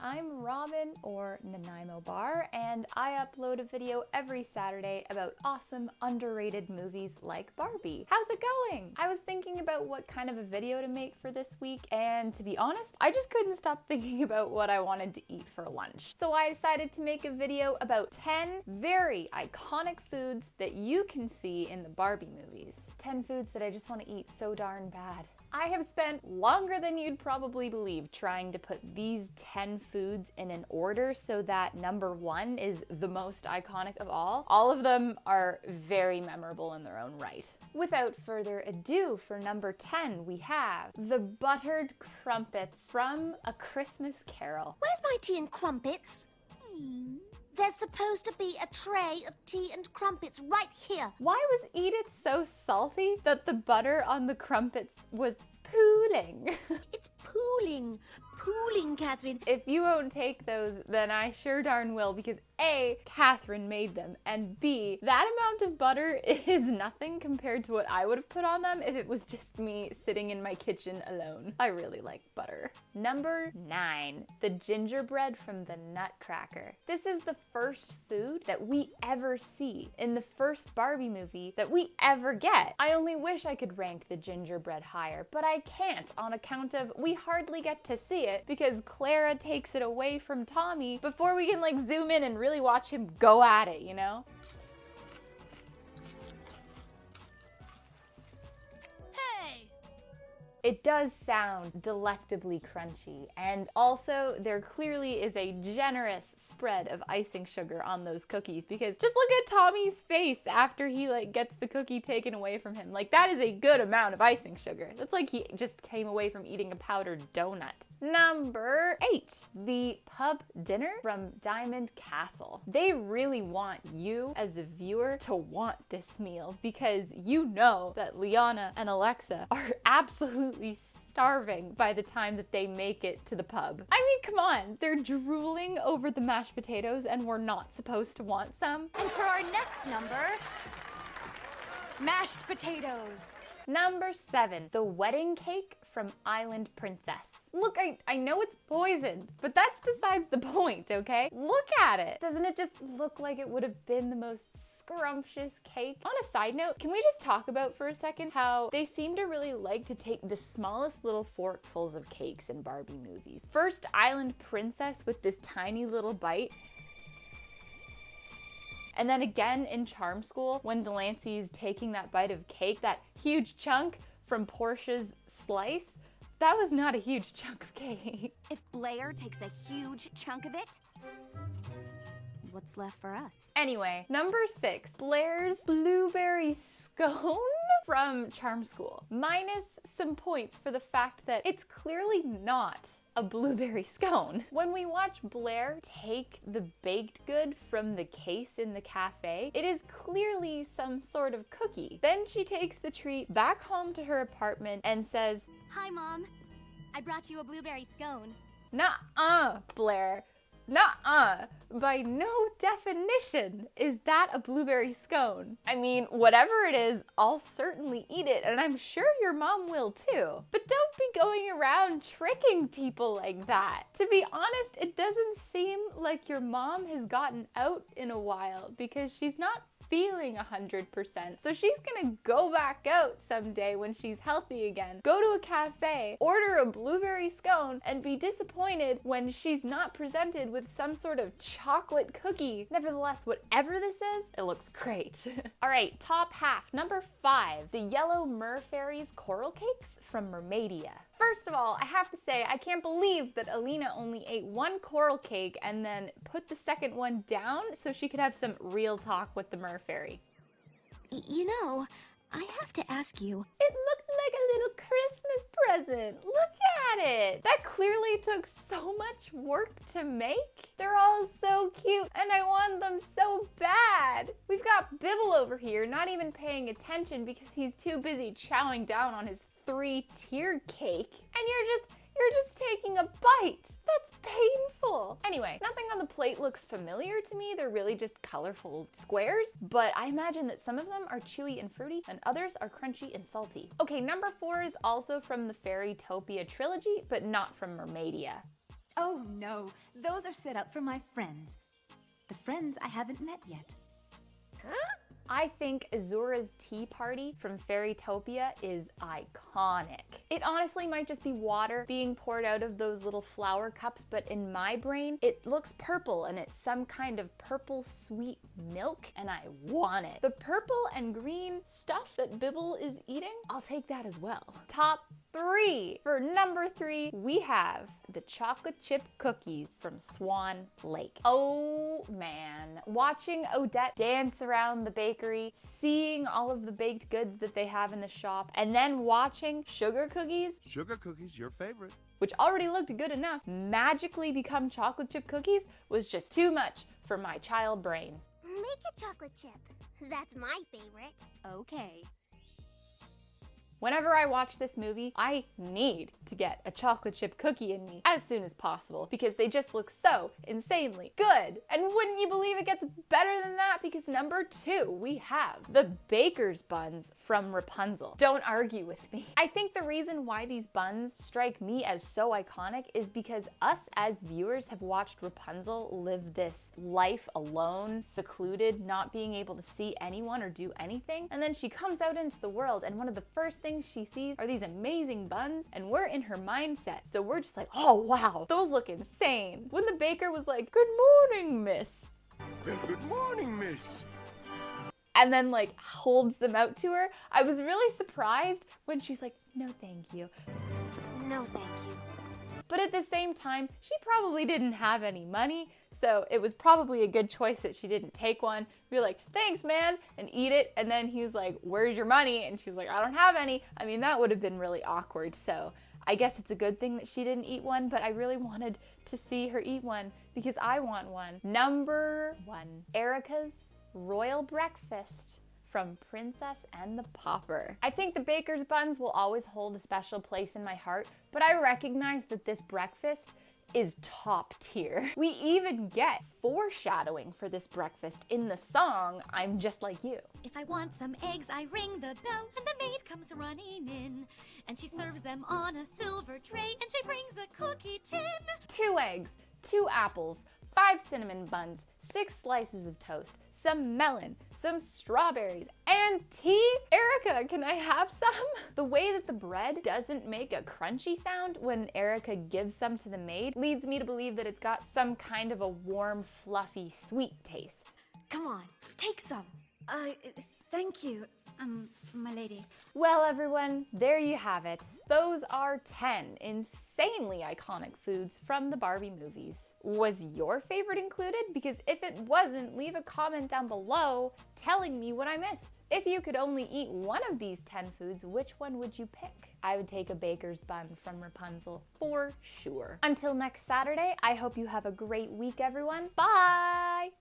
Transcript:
I'm Robin, or Nanaimo Bar, and I upload a video every Saturday about awesome, underrated movies like Barbie. How's it going? I was thinking about what kind of a video to make for this week, and to be honest, I just couldn't stop thinking about what I wanted to eat for lunch. So I decided to make a video about 10 very iconic foods that you can see in the Barbie movies. 10 foods that I just want to eat so darn bad. I have spent longer than you'd probably believe trying to put these 10 foods in an order so that number 1 is the most iconic of all. All of them are very memorable in their own right. Without further ado, for number 10, we have the buttered crumpets from A Christmas Carol. Where's my tea and crumpets? There's supposed to be a tray of tea and crumpets right here. Why was Edith so salty that the butter on the crumpets was pooling? It's pooling. Pooling, Catherine. If you won't take those, then I sure darn will, because A, Catherine made them, and B, that amount of butter is nothing compared to what I would have put on them if it was just me sitting in my kitchen alone. I really like butter. Number 9, the gingerbread from the Nutcracker. This is the first food that we ever see in the first Barbie movie that we ever get. I only wish I could rank the gingerbread higher, but I can't on account of we hardly get to see it because Clara takes it away from Tommy before we can like zoom in and really watch him go at it, you know? Hey! It does sound delectably crunchy, and also there clearly is a generous spread of icing sugar on those cookies, because just look at Tommy's face after he like gets the cookie taken away from him. Like, that is a good amount of icing sugar. That's like he just came away from eating a powdered donut. Number 8, the pub dinner from Diamond Castle. They really want you as a viewer to want this meal because you know that Liana and Alexa are absolutely starving by the time that they make it to the pub. I mean, come on, they're drooling over the mashed potatoes and we're not supposed to want some? And for our next number, mashed potatoes. Number 7, the wedding cake from Island Princess. Look, I know it's poisoned, but that's besides the point, okay? Look at it. Doesn't it just look like it would have been the most scrumptious cake? On a side note, can we just talk about for a second how they seem to really like to take the smallest little forkfuls of cakes in Barbie movies? First, Island Princess with this tiny little bite. And then again in Charm School, when Delancey's taking that bite of cake, that huge chunk from Portia's slice, that was not a huge chunk of cake. If Blair takes a huge chunk of it, what's left for us? Anyway, number 6, Blair's blueberry scone from Charm School. Minus some points for the fact that it's clearly not a blueberry scone. When we watch Blair take the baked good from the case in the cafe, it is clearly some sort of cookie. Then she takes the treat back home to her apartment and says, Hi, Mom. I brought you a blueberry scone. Nuh-uh, Blair. Nuh-uh. By no definition is that a blueberry scone. I mean, whatever it is, I'll certainly eat it, and I'm sure your mom will too. But don't be going around tricking people like that. To be honest, it doesn't seem like your mom has gotten out in a while because she's not feeling 100%. So she's gonna go back out someday when she's healthy again, go to a cafe, order a blueberry scone, and be disappointed when she's not presented with some sort of chocolate cookie. Nevertheless, whatever this is, it looks great. All right, top half. Number 5, the yellow mer fairies coral cakes from Mermaidia. First of all, I have to say, I can't believe that Alina only ate one coral cake and then put the second one down so she could have some real talk with the mer fairy. You know, I have to ask you. It looked like a little Christmas present. Look at it. That clearly took so much work to make. They're all so cute and I want them so bad. We've got Bibble over here not even paying attention because he's too busy chowing down on his 3-tiered cake, and you're just taking a bite. That's painful. Anyway, nothing on the plate looks familiar to me. They're really just colorful squares, but I imagine that some of them are chewy and fruity and others are crunchy and salty. Okay, number 4 is also from the Fairytopia trilogy, but not from Mermaidia. Oh, no. Those are set up for my friends. The friends I haven't met yet. I think Azura's tea party from Fairytopia is iconic. It honestly might just be water being poured out of those little flower cups, but in my brain, it looks purple and it's some kind of purple sweet milk and I want it. The purple and green stuff that Bibble is eating, I'll take that as well. Top 3. For number 3, we have the chocolate chip cookies from Swan Lake. Oh man, watching Odette dance around the bakery, seeing all of the baked goods that they have in the shop, and then watching sugar cookies. Sugar cookies, your favorite. Which already looked good enough, magically become chocolate chip cookies was just too much for my child brain. Make a chocolate chip. That's my favorite. Okay. Whenever I watch this movie, I need to get a chocolate chip cookie in me as soon as possible because they just look so insanely good. And wouldn't you believe it gets better than that? Because number 2, we have the baker's buns from Rapunzel. Don't argue with me. I think the reason why these buns strike me as so iconic is because us as viewers have watched Rapunzel live this life alone, secluded, not being able to see anyone or do anything. And then she comes out into the world and one of the first things she sees are these amazing buns and we're in her mindset. So we're just like, oh wow, those look insane. When the baker was like, good morning, miss. Well, good morning, miss. And then like holds them out to her. I was really surprised when she's like, no thank you. No, thank you. But at the same time, she probably didn't have any money, so it was probably a good choice that she didn't take one. Be like, thanks, man, and eat it. And then he was like, where's your money? And she was like, I don't have any. I mean, that would have been really awkward. So I guess it's a good thing that she didn't eat one, but I really wanted to see her eat one because I want one. Number 1, Erica's Royal Breakfast from Princess and the Pauper. I think the baker's buns will always hold a special place in my heart, but I recognize that this breakfast is top tier. We even get foreshadowing for this breakfast in the song, I'm Just Like You. If I want some eggs, I ring the bell, and the maid comes running in. And she serves them on a silver tray, and she brings a cookie tin. 2 eggs, 2 apples, 5 cinnamon buns, 6 slices of toast, some melon, some strawberries, and tea? Erica, can I have some? The way that the bread doesn't make a crunchy sound when Erica gives some to the maid leads me to believe that it's got some kind of a warm, fluffy, sweet taste. Come on, take some. Thank you, my lady. Well, everyone, there you have it. Those are 10 insanely iconic foods from the Barbie movies. Was your favorite included? Because if it wasn't, leave a comment down below telling me what I missed. If you could only eat one of these 10 foods, which one would you pick? I would take a baker's bun from Rapunzel for sure. Until next Saturday, I hope you have a great week, everyone. Bye!